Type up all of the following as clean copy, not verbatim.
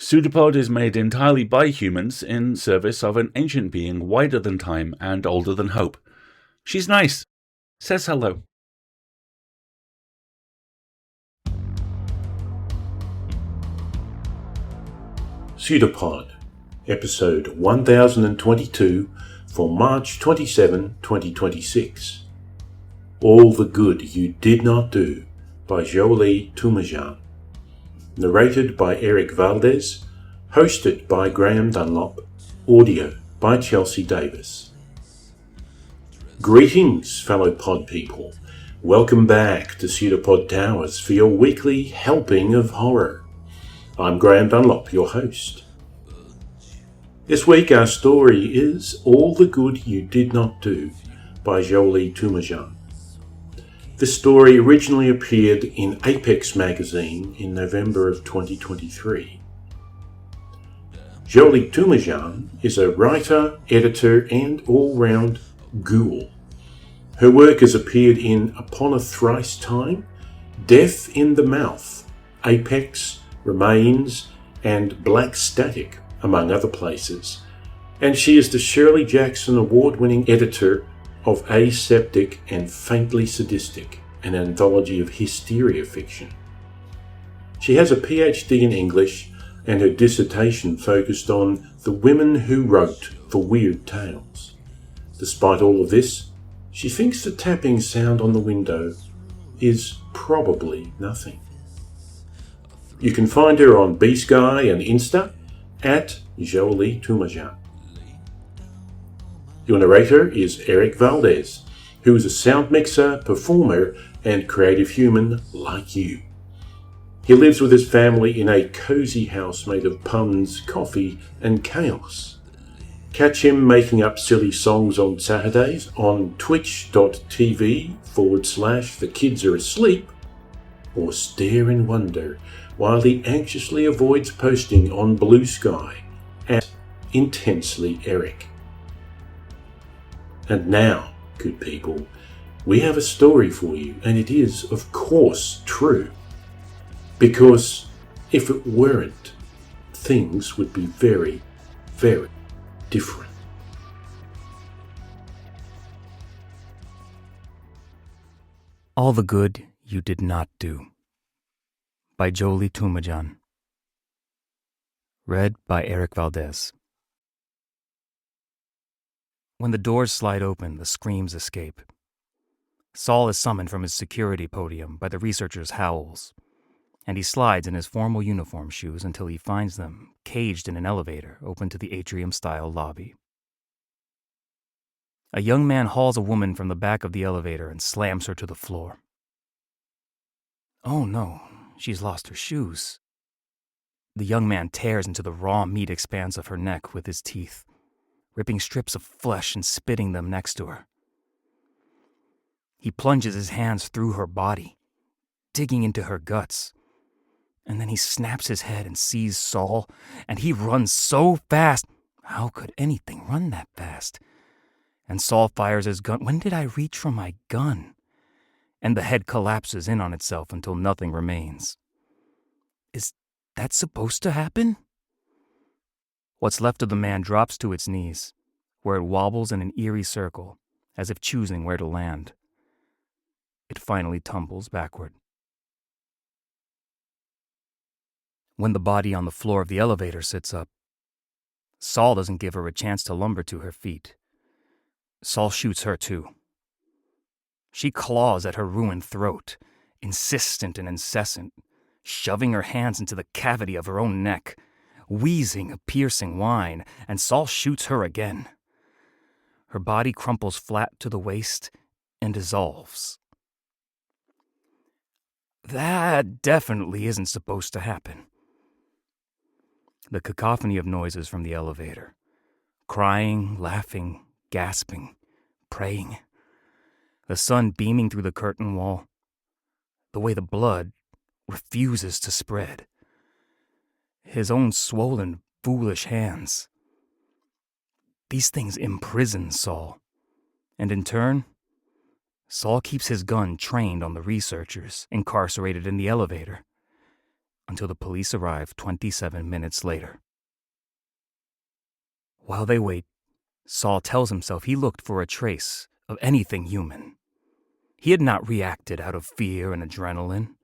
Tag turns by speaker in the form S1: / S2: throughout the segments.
S1: PseudoPod is made entirely by humans in service of an ancient being wider than time and older than hope. She's nice. Says hello.
S2: PseudoPod, episode 1022 for March 27, 2026. All the Good You Did Not Do by Jolie Toomajan. Narrated by Valdes, hosted by Graeme Dunlop, audio by Chelsea Davis. Greetings, fellow pod people. Welcome back to PseudoPod Towers for your weekly helping of horror. I'm Graeme Dunlop, your host. This week our story is All the Good You Did Not Do by Jolie Toomajan. This story originally appeared in Apex magazine in November of 2023. Jolie Toomajan is a writer, editor and all-round ghoul. Her work has appeared in Upon a Thrice Time, Death in the Mouth, Apex, Remains and Black Static, among other places, and she is the Shirley Jackson award-winning editor of Aseptic and Faintly Sadistic, an anthology of hysteria fiction. She has a PhD in English, and her dissertation focused on the women who wrote the weird tales. Despite all of this, she thinks the tapping sound on the window is probably nothing. You can find her on B-Sky and Insta at Jolie Toomajan. Your narrator is Valdes, who is a sound mixer, performer, and creative human like you. He lives with his family in a cozy house made of puns, coffee, and chaos. Catch him making up silly songs on Saturdays on twitch.tv/the kids are asleep, or stare in wonder while he anxiously avoids posting on Blue Sky at Intensely Eric. And now, good people, we have a story for you, and it is, of course, true. Because if it weren't, things would be very, very different.
S3: All the Good You Did Not Do by Jolie Toomajan. Read by Valdes. When the doors slide open, the screams escape. Saul is summoned from his security podium by the researchers' howls, and he slides in his formal uniform shoes until he finds them caged in an elevator open to the atrium-style lobby. A young man hauls a woman from the back of the elevator and slams her to the floor. Oh no, she's lost her shoes. The young man tears into the raw meat expanse of her neck with his teeth, ripping strips of flesh and spitting them next to her. He plunges his hands through her body, digging into her guts, and then he snaps his head and sees Saul, and he runs so fast. How could anything run that fast? And Saul fires his gun. When did I reach for my gun? And the head collapses in on itself until nothing remains. Is that supposed to happen? What's left of the man drops to its knees, where it wobbles in an eerie circle, as if choosing where to land. It finally tumbles backward. When the body on the floor of the elevator sits up, Saul doesn't give her a chance to lumber to her feet. Saul shoots her too. She claws at her ruined throat, insistent and incessant, shoving her hands into the cavity of her own neck, wheezing a piercing whine, and Saul shoots her again. Her body crumples flat to the waist and dissolves. That definitely isn't supposed to happen. The cacophony of noises from the elevator. Crying, laughing, gasping, praying. The sun beaming through the curtain wall. The way the blood refuses to spread. His own swollen, foolish hands. These things imprison Saul, and in turn, Saul keeps his gun trained on the researchers incarcerated in the elevator. until the police arrive 27 minutes later. While they wait, Saul tells himself he looked for a trace of anything human. He had not reacted out of fear and adrenaline.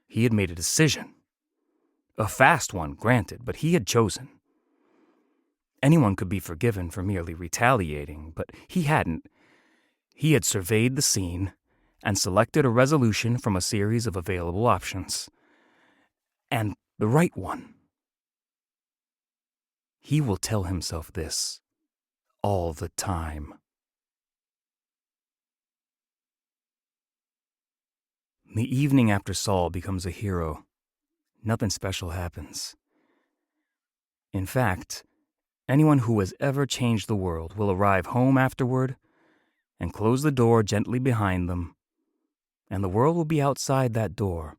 S3: He had made a decision. A fast one, granted, but he had chosen. Anyone could be forgiven for merely retaliating, but he hadn't. He had surveyed the scene and selected a resolution from a series of available options. And the right one. He will tell himself this all the time. The evening after Saul becomes a hero, nothing special happens. In fact, anyone who has ever changed the world will arrive home afterward and close the door gently behind them, and the world will be outside that door,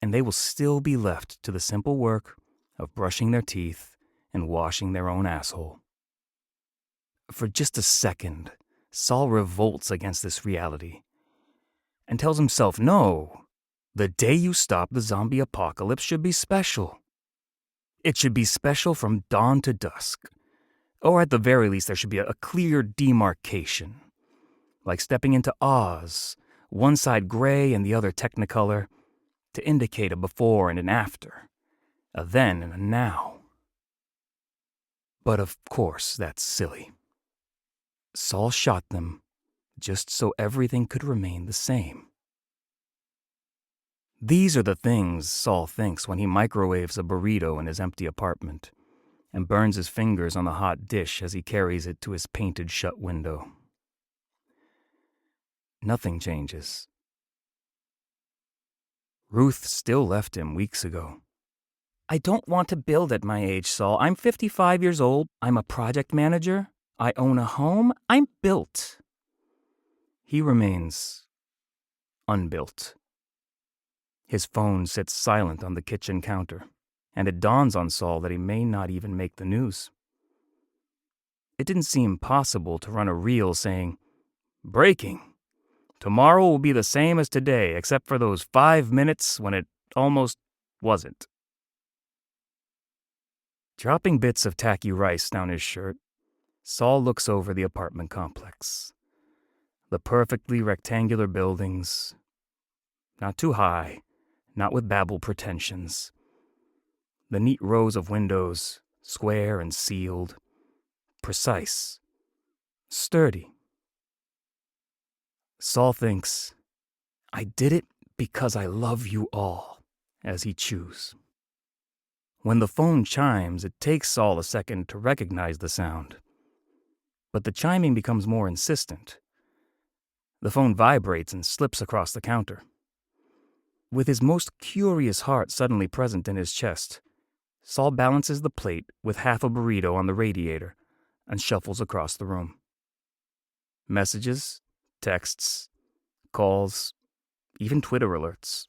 S3: and they will still be left to the simple work of brushing their teeth and washing their own asshole. For just a second, Saul revolts against this reality and tells himself, no, the day you stop the zombie apocalypse should be special. It should be special from dawn to dusk. Or at the very least, there should be a clear demarcation. Like stepping into Oz, one side gray and the other technicolor, to indicate a before and an after, a then and a now. But of course, that's silly. Saul shot them just so everything could remain the same. These are the things Saul thinks when he microwaves a burrito in his empty apartment and burns his fingers on the hot dish as he carries it to his painted shut window. Nothing changes. Ruth still left him weeks ago. I don't want to build at my age, Saul. I'm 55 years old. I'm a project manager. I own a home. I'm built. He remains unbuilt. His phone sits silent on the kitchen counter, and it dawns on Saul that he may not even make the news. It didn't seem possible to run a reel saying, "Breaking. Tomorrow will be the same as today, except for those 5 minutes when it almost wasn't." Dropping bits of tacky rice down his shirt, Saul looks over the apartment complex. The perfectly rectangular buildings, not too high, not with Babel pretensions. The neat rows of windows, square and sealed, precise, sturdy. Saul thinks, I did it because I love you all, as he chews. When the phone chimes, it takes Saul a second to recognize the sound. But the chiming becomes more insistent. The phone vibrates and slips across the counter. With his most curious heart suddenly present in his chest, Saul balances the plate with half a burrito on the radiator and shuffles across the room. Messages, texts, calls, even Twitter alerts.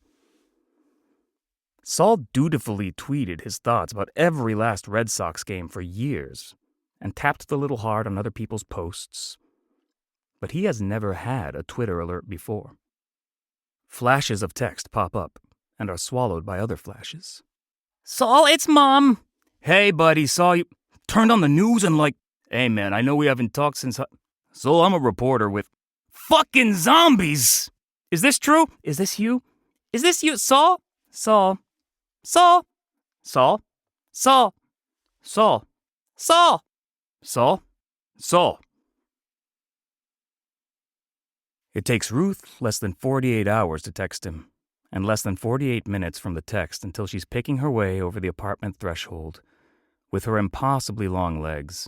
S3: Saul dutifully tweeted his thoughts about every last Red Sox game for years and tapped the little heart on other people's posts. But he has never had a Twitter alert before. Flashes of text pop up and are swallowed by other flashes. Saul, it's Mom! Hey, buddy, saw you. Turned on the news and hey, man, I know we haven't talked since... So I'm a reporter with... Fucking zombies! Is this true? Is this you? Is this you, Saul? Saul. Saul. Saul. Saul. Saul. Saul. Saul. Saul. It takes Ruth less than 48 hours to text him, and less than 48 minutes from the text until she's picking her way over the apartment threshold, with her impossibly long legs,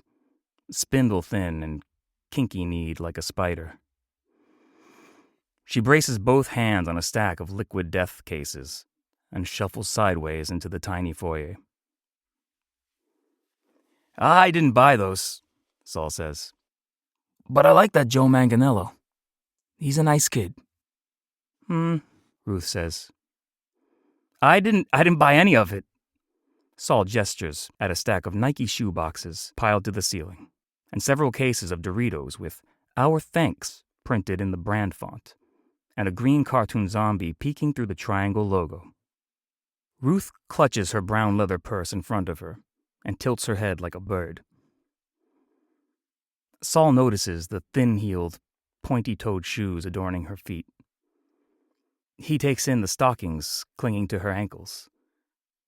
S3: spindle-thin and kinky-kneed like a spider. She braces both hands on a stack of liquid death cases and shuffles sideways into the tiny foyer. I didn't buy those, Saul says. But I like that Joe Manganiello. He's a nice kid. Ruth says. I didn't buy any of it. Saul gestures at a stack of Nike shoe boxes piled to the ceiling, and several cases of Doritos with Our Thanks printed in the brand font, and a green cartoon zombie peeking through the triangle logo. Ruth clutches her brown leather purse in front of her and tilts her head like a bird. Saul notices the thin-heeled, pointy-toed shoes adorning her feet. He takes in the stockings clinging to her ankles,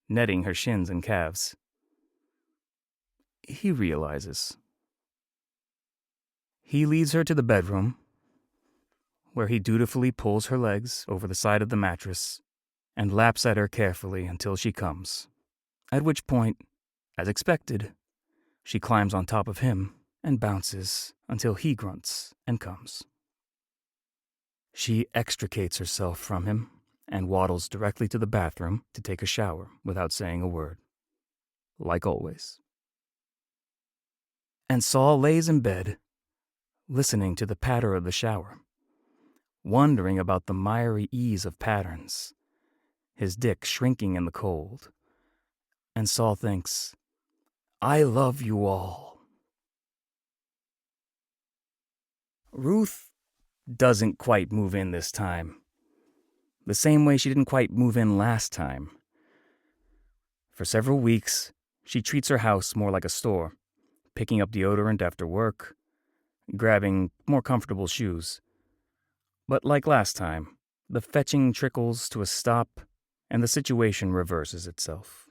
S3: netting her shins and calves. He realizes. He leads her to the bedroom, where he dutifully pulls her legs over the side of the mattress and laps at her carefully until she comes, at which point, as expected, she climbs on top of him and bounces until he grunts and comes. She extricates herself from him and waddles directly to the bathroom to take a shower without saying a word, like always. And Saul lays in bed, listening to the patter of the shower, wondering about the miry ease of patterns, his dick shrinking in the cold. And Saul thinks, I love you all. Ruth doesn't quite move in this time, the same way she didn't quite move in last time. For several weeks, she treats her house more like a store, picking up deodorant after work, grabbing more comfortable shoes. But like last time, the fetching trickles to a stop, and the situation reverses itself.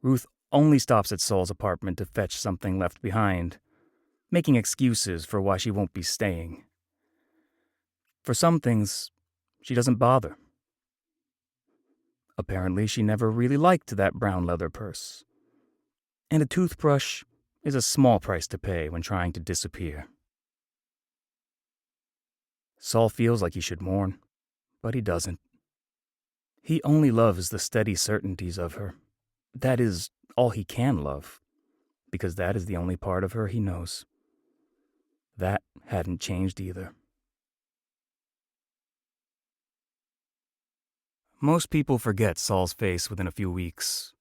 S3: Ruth only stops at Saul's apartment to fetch something left behind, making excuses for why she won't be staying. For some things, she doesn't bother. Apparently, she never really liked that brown leather purse. And a toothbrush is a small price to pay when trying to disappear. Saul feels like he should mourn, but he doesn't. He only loves the steady certainties of her. That is all he can love, because that is the only part of her he knows. That hadn't changed either. Most people forget Saul's face within a few weeks.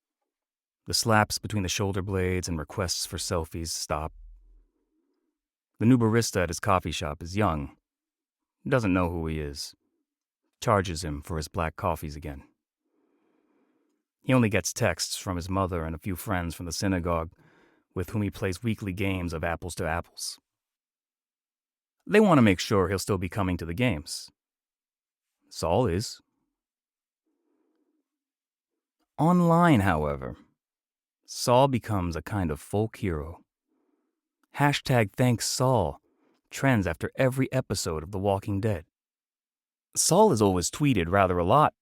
S3: The slaps between the shoulder blades and requests for selfies stop. The new barista at his coffee shop is young, doesn't know who he is, charges him for his black coffees again. He only gets texts from his mother and a few friends from the synagogue, with whom he plays weekly games of apples to apples. They want to make sure he'll still be coming to the games. Saul is. Online, however, Saul becomes a kind of folk hero. #ThanksSaul trends after every episode of The Walking Dead. Saul has always tweeted rather a lot,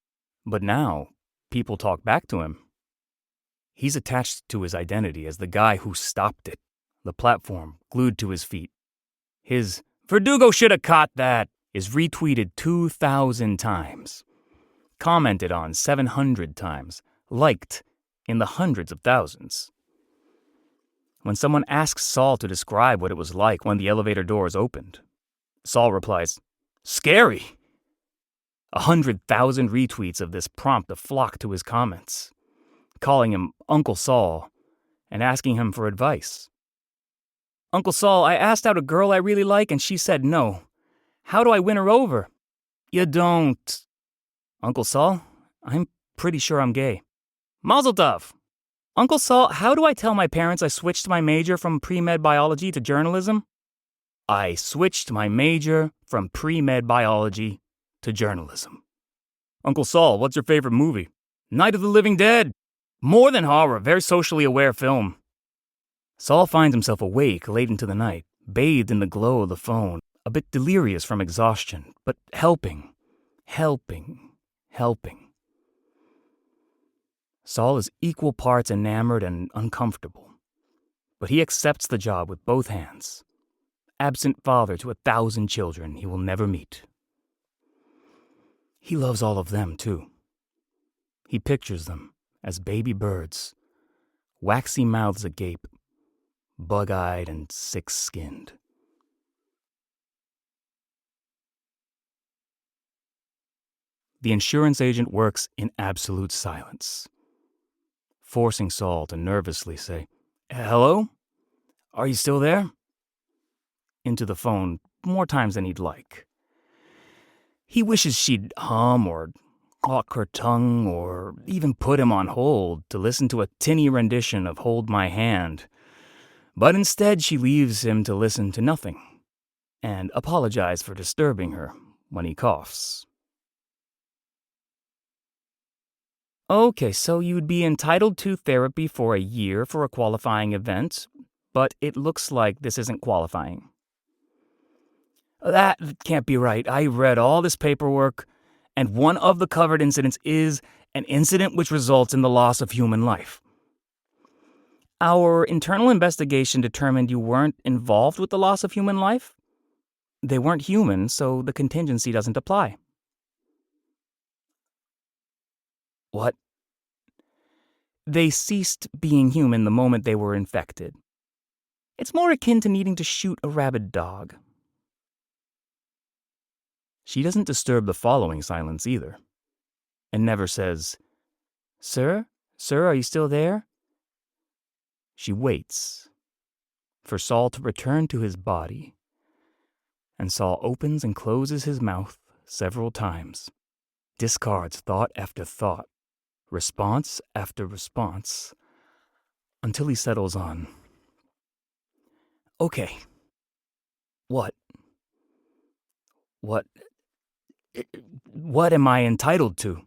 S3: but now people talk back to him. He's attached to his identity as the guy who stopped it, the platform glued to his feet. His "Verdugo should have caught that" is retweeted 2,000 times, commented on 700 times, liked in the hundreds of thousands. When someone asks Saul to describe what it was like when the elevator doors opened, Saul replies, "Scary." 100,000 retweets of this prompt a flock to his comments, calling him Uncle Saul and asking him for advice. "Uncle Saul, I asked out a girl I really like and she said no. How do I win her over?" "You don't." "Uncle Saul, I'm pretty sure I'm gay." "Mazel tov." "Uncle Saul, how do I tell my parents I switched my major from pre-med biology to journalism?" "I switched my major from pre-med biology to journalism." "Uncle Saul, what's your favorite movie?" "Night of the Living Dead. More than horror, very socially aware film." Saul finds himself awake late into the night, bathed in the glow of the phone, a bit delirious from exhaustion, but helping. Saul is equal parts enamored and uncomfortable, but he accepts the job with both hands, absent father to 1,000 children he will never meet. He loves all of them, too. He pictures them as baby birds, waxy mouths agape, bug-eyed and sick-skinned. The insurance agent works in absolute silence, forcing Saul to nervously say, "Hello? Are you still there?" into the phone more times than he'd like. He wishes she'd hum or hawk her tongue or even put him on hold to listen to a tinny rendition of Hold My Hand. But instead she leaves him to listen to nothing and apologize for disturbing her when he coughs. Okay, so you'd be entitled to therapy for a year for a qualifying event, but it looks like this isn't qualifying. That can't be right. I read all this paperwork, and one of the covered incidents is an incident which results in the loss of human life. Our internal investigation determined you weren't involved with the loss of human life. They weren't human, so the contingency doesn't apply. What? They ceased being human the moment they were infected. It's more akin to needing to shoot a rabid dog. She doesn't disturb the following silence either, and never says, "Sir? Sir, are you still there?" She waits for Saul to return to his body, and Saul opens and closes his mouth several times, discards thought after thought, response after response, until he settles on, "Okay. What am I entitled to?"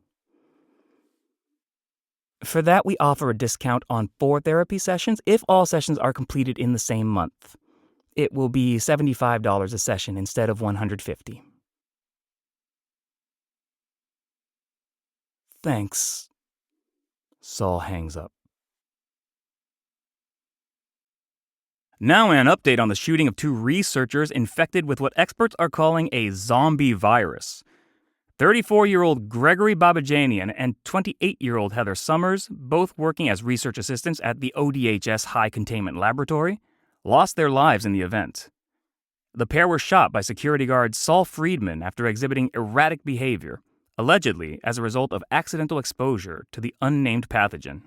S3: For that, we offer a discount on 4 therapy sessions if all sessions are completed in the same month. It will be $75 a session instead of $150. Thanks. Saul hangs up. Now an update on the shooting of 2 researchers infected with what experts are calling a zombie virus. 34-year-old Gregory Babajanian and 28-year-old Heather Summers, both working as research assistants at the ODHS High Containment Laboratory, lost their lives in the event. The pair were shot by security guard Saul Friedman after exhibiting erratic behavior, allegedly as a result of accidental exposure to the unnamed pathogen.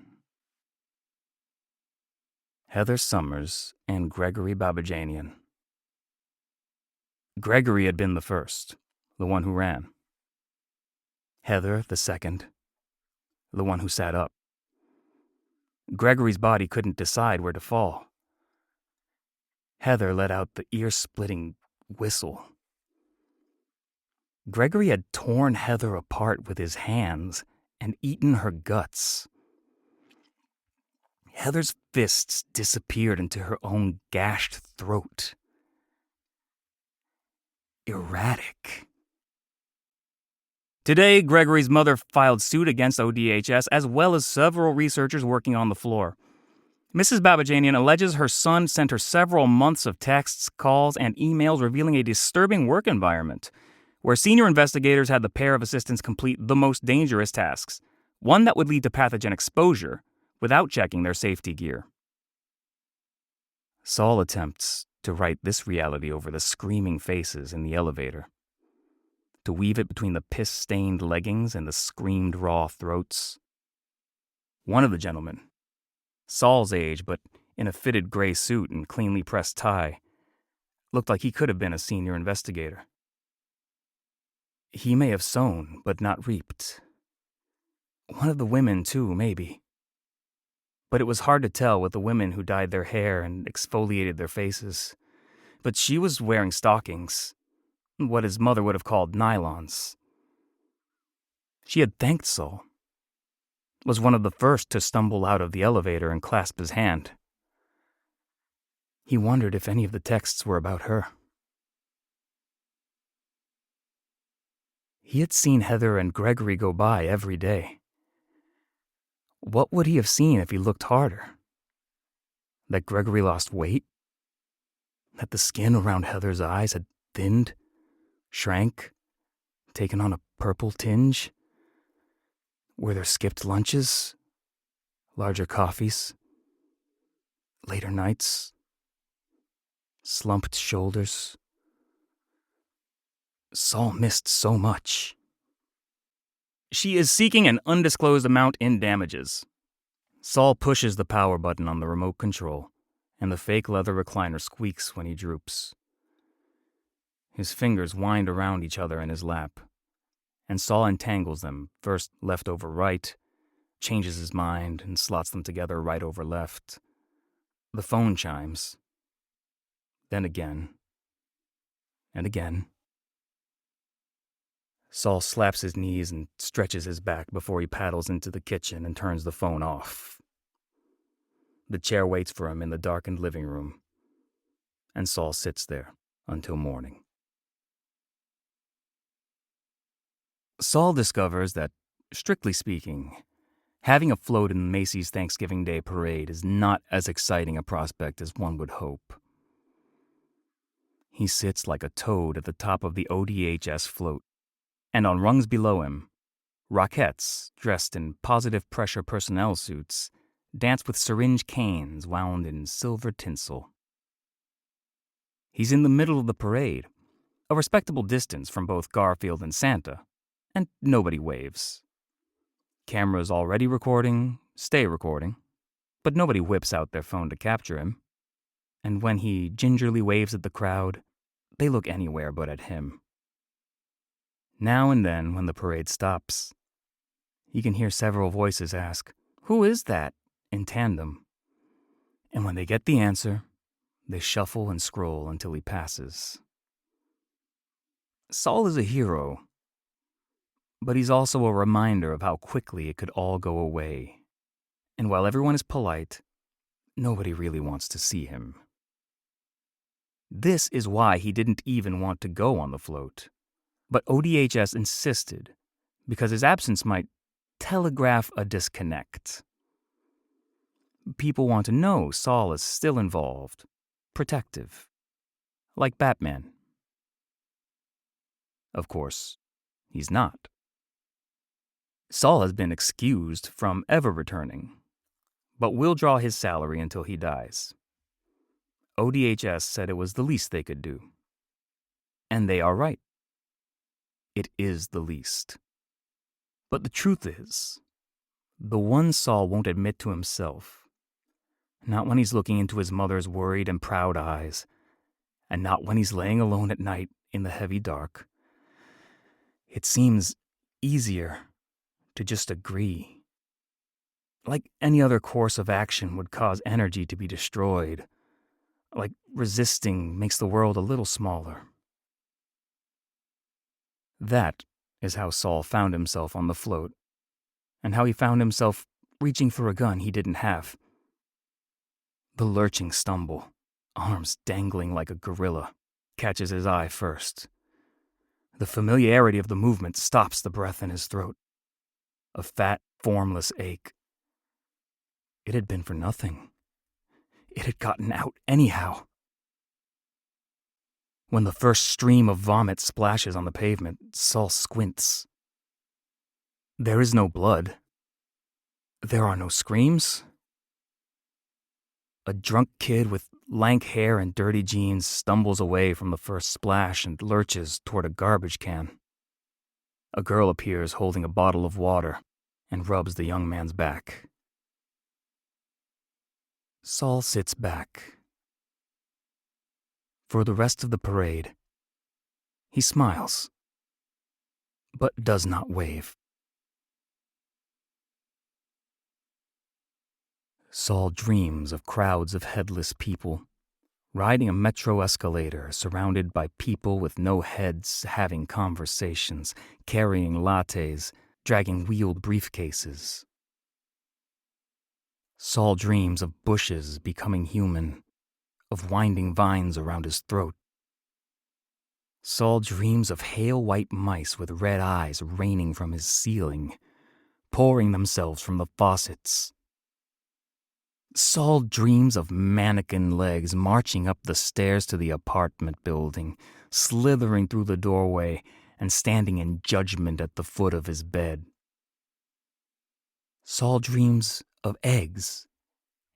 S3: Heather Summers and Gregory Babajanian. Gregory had been the first, the one who ran. Heather, the second, the one who sat up. Gregory's body couldn't decide where to fall. Heather let out the ear-splitting whistle. Gregory had torn Heather apart with his hands and eaten her guts. Heather's fists disappeared into her own gashed throat. Erratic. Today, Gregory's mother filed suit against ODHS as well as several researchers working on the floor. Mrs. Babajanian alleges her son sent her several months of texts, calls, and emails revealing a disturbing work environment, where senior investigators had the pair of assistants complete the most dangerous tasks, one that would lead to pathogen exposure, without checking their safety gear. Saul attempts to write this reality over the screaming faces in the elevator, to weave it between the piss-stained leggings and the screamed raw throats. One of the gentlemen, Saul's age but in a fitted gray suit and cleanly pressed tie, looked like he could have been a senior investigator. He may have sown but not reaped. One of the women, too, maybe. But it was hard to tell with the women who dyed their hair and exfoliated their faces. But she was wearing stockings, what his mother would have called nylons. She had thanked Saul, was one of the first to stumble out of the elevator and clasp his hand. He wondered if any of the texts were about her. He had seen Heather and Gregory go by every day. What would he have seen if he looked harder? That Gregory lost weight? That the skin around Heather's eyes had thinned, shrank, taken on a purple tinge? Were there skipped lunches, larger coffees, later nights, slumped shoulders? Saul missed so much. She is seeking an undisclosed amount in damages. Saul pushes the power button on the remote control, and the fake leather recliner squeaks when he droops. His fingers wind around each other in his lap, and Saul entangles them, first left over right, changes his mind and slots them together right over left. The phone chimes. Then again. And again. Saul slaps his knees and stretches his back before he paddles into the kitchen and turns the phone off. The chair waits for him in the darkened living room, and Saul sits there until morning. Saul discovers that, strictly speaking, having a float in Macy's Thanksgiving Day Parade is not as exciting a prospect as one would hope. He sits like a toad at the top of the ODHS float, and on rungs below him, Rockettes, dressed in positive pressure personnel suits, dance with syringe canes wound in silver tinsel. He's in the middle of the parade, a respectable distance from both Garfield and Santa, and nobody waves. Cameras already recording, stay recording, but nobody whips out their phone to capture him. And when he gingerly waves at the crowd, they look anywhere but at him. Now and then, when the parade stops, he can hear several voices ask, "Who is that?" in tandem. And when they get the answer, they shuffle and scroll until he passes. Saul is a hero, but he's also a reminder of how quickly it could all go away. And while everyone is polite, nobody really wants to see him. This is why he didn't even want to go on the float. But ODHS insisted, because his absence might telegraph a disconnect. People want to know Saul is still involved, protective, like Batman. Of course, he's not. Saul has been excused from ever returning, but will draw his salary until he dies. ODHS said it was the least they could do. And they are right. It is the least. But the truth is, the one Saul won't admit to himself, not when he's looking into his mother's worried and proud eyes, and not when he's laying alone at night in the heavy dark. It seems easier to just agree. Like any other course of action would cause energy to be destroyed. Like resisting makes the world a little smaller. That is how Saul found himself on the float, and how he found himself reaching for a gun he didn't have. The lurching stumble, arms dangling like a gorilla, catches his eye first. The familiarity of the movement stops the breath in his throat. A fat, formless ache. It had been for nothing. It had gotten out anyhow. When the first stream of vomit splashes on the pavement, Saul squints. There is no blood. There are no screams. A drunk kid with lank hair and dirty jeans stumbles away from the first splash and lurches toward a garbage can. A girl appears holding a bottle of water and rubs the young man's back. Saul sits back. For the rest of the parade, he smiles, but does not wave. Saul dreams of crowds of headless people, riding a metro escalator surrounded by people with no heads having conversations, carrying lattes, dragging wheeled briefcases. Saul dreams of bushes becoming human, of winding vines around his throat. Saul dreams of pale white mice with red eyes raining from his ceiling, pouring themselves from the faucets. Saul dreams of mannequin legs marching up the stairs to the apartment building, slithering through the doorway and standing in judgment at the foot of his bed. Saul dreams of eggs,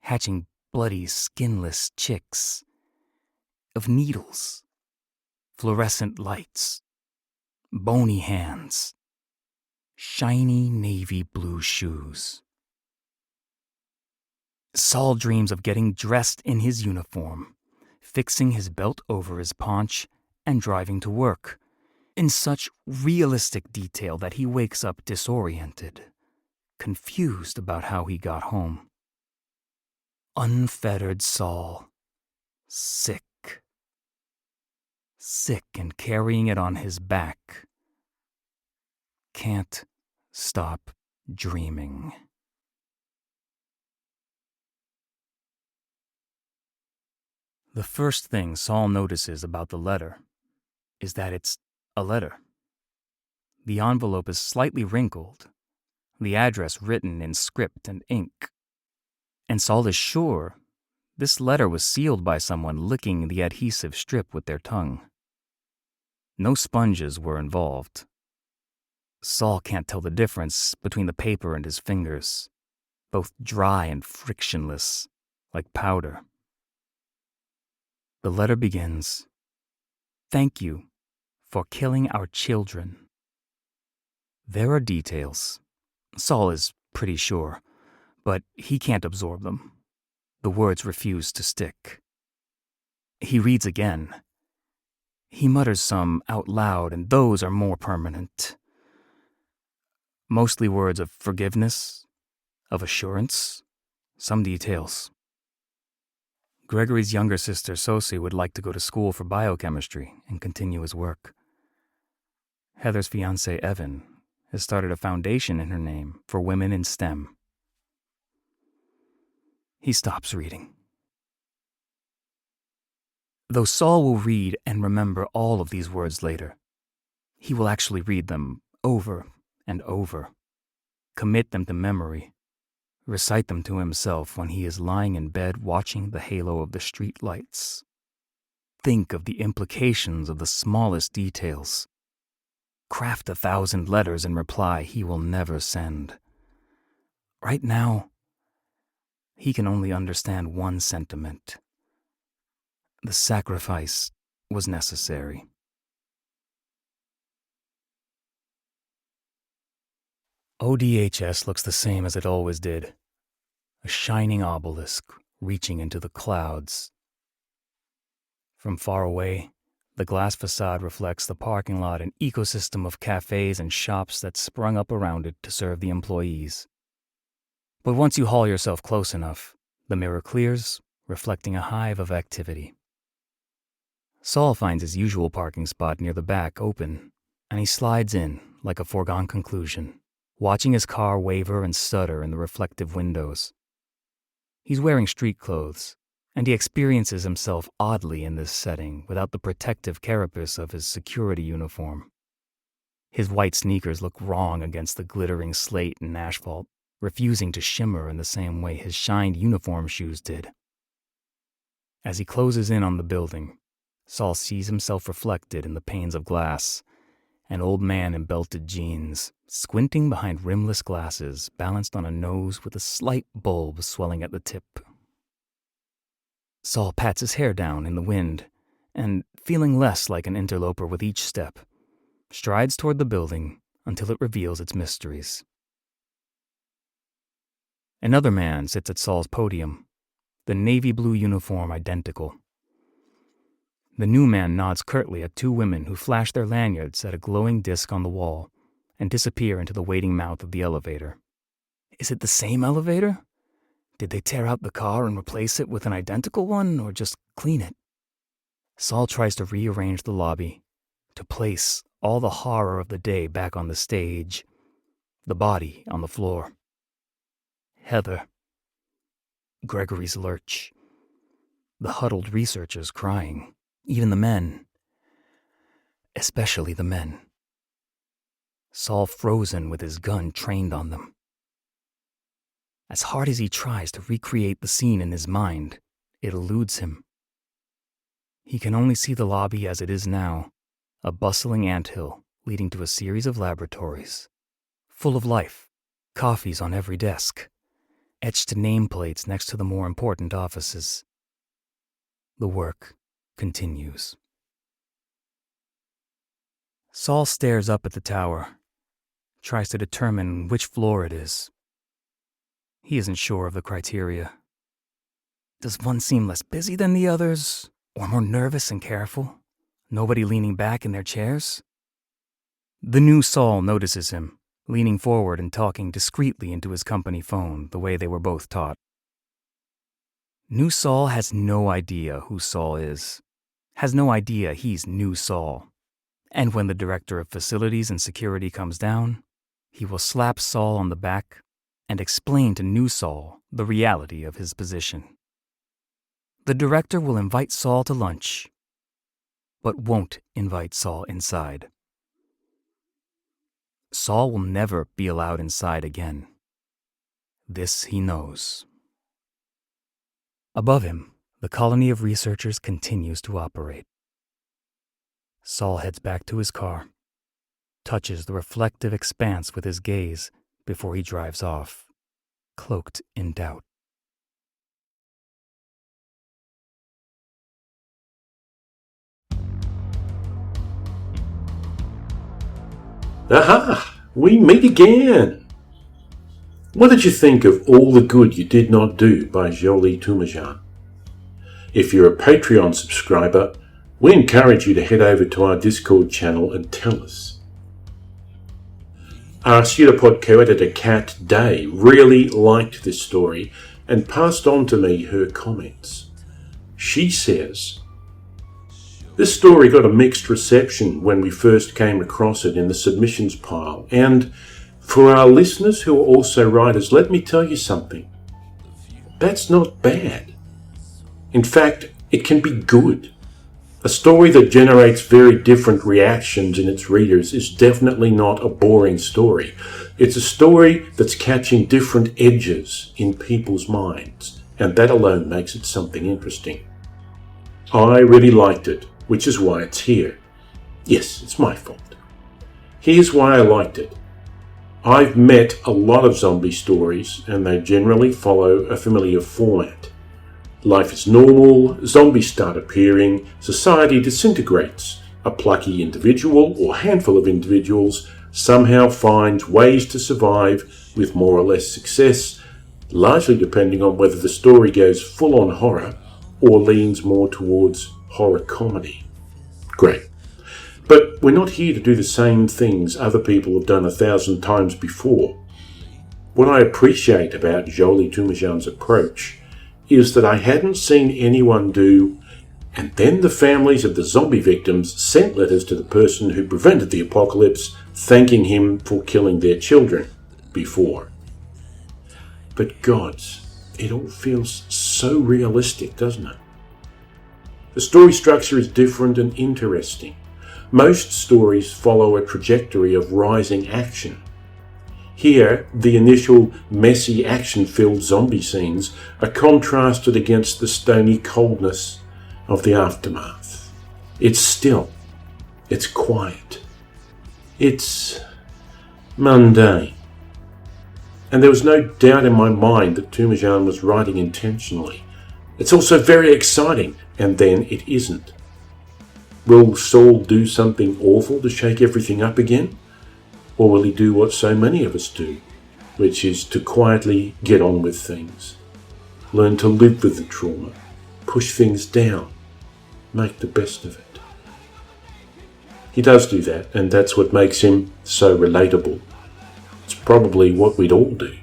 S3: hatching bloody, skinless chicks, of needles, fluorescent lights, bony hands, shiny navy blue shoes. Saul dreams of getting dressed in his uniform, fixing his belt over his paunch, and driving to work, in such realistic detail that he wakes up disoriented, confused about how he got home. Unfettered Saul, sick and carrying it on his back, can't stop dreaming. The first thing Saul notices about the letter is that it's a letter. The envelope is slightly wrinkled, the address written in script and ink. And Saul is sure this letter was sealed by someone licking the adhesive strip with their tongue. No sponges were involved. Saul can't tell the difference between the paper and his fingers, both dry and frictionless, like powder. The letter begins, "Thank you for killing our children." There are details. Saul is pretty sure, but he can't absorb them. The words refuse to stick. He reads again. He mutters some out loud, and those are more permanent. Mostly words of forgiveness, of assurance, some details. Gregory's younger sister, Sosie, would like to go to school for biochemistry and continue his work. Heather's fiancé, Evan, has started a foundation in her name for women in STEM. He stops reading. Though Saul will read and remember all of these words later, he will actually read them over and over, commit them to memory, recite them to himself when he is lying in bed watching the halo of the street lights. Think of the implications of the smallest details. Craft 1,000 letters in reply he will never send. Right now, he can only understand one sentiment. The sacrifice was necessary. ODHS looks the same as it always did. A shining obelisk reaching into the clouds. From far away, the glass facade reflects the parking lot and ecosystem of cafes and shops that sprung up around it to serve the employees. But once you haul yourself close enough, the mirror clears, reflecting a hive of activity. Saul finds his usual parking spot near the back open, and he slides in like a foregone conclusion, watching his car waver and stutter in the reflective windows. He's wearing street clothes, and he experiences himself oddly in this setting without the protective carapace of his security uniform. His white sneakers look wrong against the glittering slate and asphalt, refusing to shimmer in the same way his shined uniform shoes did. As he closes in on the building, Saul sees himself reflected in the panes of glass, an old man in belted jeans, squinting behind rimless glasses balanced on a nose with a slight bulb swelling at the tip. Saul pats his hair down in the wind, and, feeling less like an interloper with each step, strides toward the building until it reveals its mysteries. Another man sits at Saul's podium, the navy blue uniform identical. The new man nods curtly at two women who flash their lanyards at a glowing disc on the wall and disappear into the waiting mouth of the elevator. Is it the same elevator? Did they tear out the car and replace it with an identical one, or just clean it? Saul tries to rearrange the lobby, to place all the horror of the day back on the stage, the body on the floor. Heather. Gregory's lurch. The huddled researchers crying. Even the men. Especially the men. Saul frozen with his gun trained on them. As hard as he tries to recreate the scene in his mind, it eludes him. He can only see the lobby as it is now, a bustling anthill leading to a series of laboratories, full of life, coffees on every desk, etched nameplates next to the more important offices. The work continues. Saul stares up at the tower, tries to determine which floor it is. He isn't sure of the criteria. Does one seem less busy than the others, or more nervous and careful? Nobody leaning back in their chairs? The new Saul notices him, leaning forward and talking discreetly into his company phone the way they were both taught. New Saul has no idea who Saul is, has no idea he's New Saul. And when the director of facilities and security comes down, he will slap Saul on the back and explain to New Saul the reality of his position. The director will invite Saul to lunch, but won't invite Saul inside. Saul will never be allowed inside again. This he knows. Above him, the colony of researchers continues to operate. Saul heads back to his car, touches the reflective expanse with his gaze before he drives off, cloaked in doubt.
S2: Aha! We meet again! What did you think of All the Good You Did Not Do by Jolie Toomajan? If you're a Patreon subscriber, we encourage you to head over to our Discord channel and tell us. Our PseudoPod co-editor Kat Day really liked this story and passed on to me her comments. She says, "This story got a mixed reception when we first came across it in the submissions pile, and for our listeners who are also writers, let me tell you something. That's not bad. In fact, it can be good. A story that generates very different reactions in its readers is definitely not a boring story. It's a story that's catching different edges in people's minds, and that alone makes it something interesting. I really liked it, which is why it's here. Yes, it's my fault. Here's why I liked it. I've met a lot of zombie stories, and they generally follow a familiar format. Life is normal, zombies start appearing, society disintegrates. A plucky individual or handful of individuals somehow finds ways to survive with more or less success, largely depending on whether the story goes full-on horror or leans more towards horror comedy. Great. But we're not here to do the same things other people have done 1,000 times before. What I appreciate about Jolie Toomajan's approach is that I hadn't seen anyone do, and then the families of the zombie victims sent letters to the person who prevented the apocalypse, thanking him for killing their children before. But gods, it all feels so realistic, doesn't it? The story structure is different and interesting. Most stories follow a trajectory of rising action. Here, the initial messy action-filled zombie scenes are contrasted against the stony coldness of the aftermath. It's still. It's quiet. It's mundane. And there was no doubt in my mind that Toomajan was writing intentionally. It's also very exciting, and then it isn't. Will Saul do something awful to shake everything up again? Or will he do what so many of us do, which is to quietly get on with things, learn to live with the trauma, push things down, make the best of it? He does do that, and that's what makes him so relatable. It's probably what we'd all do,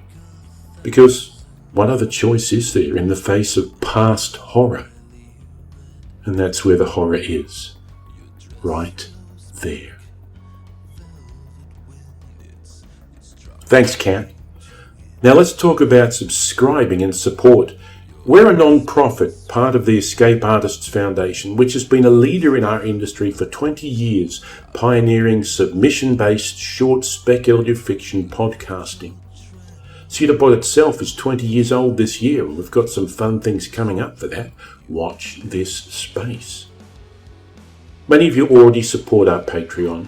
S2: because what other choice is there in the face of past horror? And that's where the horror is, right there. Thanks, Kat. Now let's talk about subscribing and support. We're a non-profit, part of the Escape Artists Foundation, which has been a leader in our industry for 20 years, pioneering submission-based short speculative fiction podcasting. PseudoPod itself is 20 years old this year, and we've got some fun things coming up for that. Watch this space. Many of you already support our Patreon,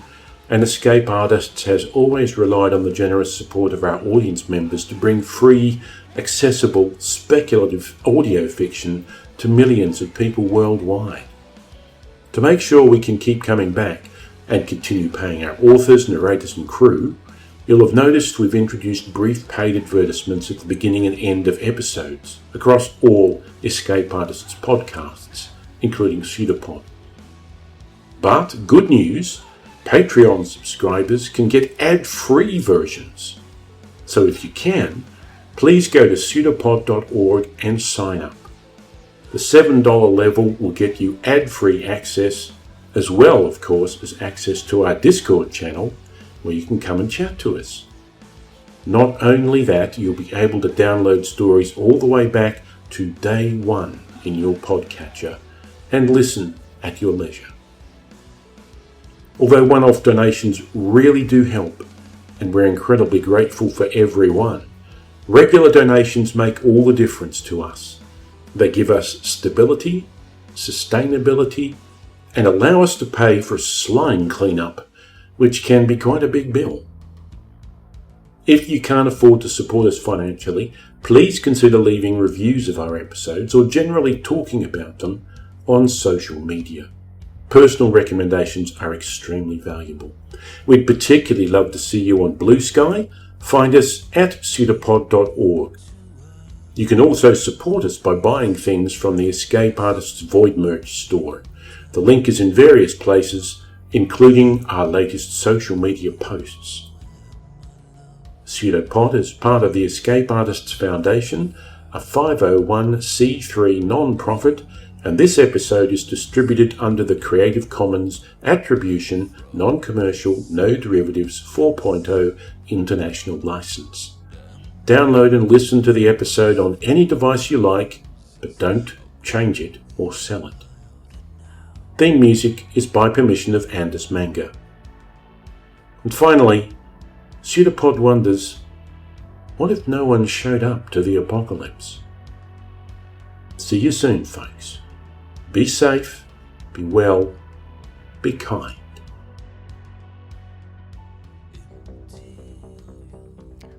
S2: and Escape Artists has always relied on the generous support of our audience members to bring free, accessible, speculative audio fiction to millions of people worldwide. To make sure we can keep coming back and continue paying our authors, narrators and crew, you'll have noticed we've introduced brief paid advertisements at the beginning and end of episodes across all Escape Artists podcasts, including PseudoPod. But good news, Patreon subscribers can get ad-free versions. So if you can, please go to PseudoPod.org and sign up. The $7 level will get you ad-free access, as well, of course, as access to our Discord channel, where you can come and chat to us. Not only that, you'll be able to download stories all the way back to day one in your podcatcher and listen at your leisure. Although one-off donations really do help, and we're incredibly grateful for every one, regular donations make all the difference to us. They give us stability, sustainability, and allow us to pay for slime cleanup, which can be quite a big bill. If you can't afford to support us financially, please consider leaving reviews of our episodes or generally talking about them on social media. Personal recommendations are extremely valuable. We'd particularly love to see you on Blue Sky. Find us at PseudoPod.org. You can also support us by buying things from the Escape Artists Void merch store. The link is in various places, including our latest social media posts. PseudoPod is part of the Escape Artists Foundation, a 501c3 non-profit, and this episode is distributed under the Creative Commons Attribution, Non-Commercial, No Derivatives 4.0 International License. Download and listen to the episode on any device you like, but don't change it or sell it. Theme music is by permission of Anders Manga. And finally, PseudoPod wonders, what if no one showed up to the apocalypse? See you soon, folks. Be safe, be well, be kind.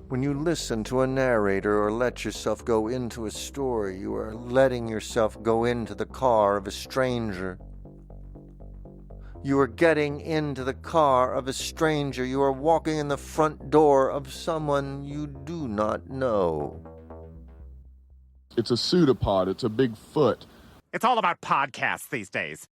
S4: When you listen to a narrator or let yourself go into a story, you are letting yourself go into the car of a stranger. You are getting into the car of a stranger. You are walking in the front door of someone you do not know.
S5: It's a pseudopod. It's a big foot.
S6: It's all about podcasts these days.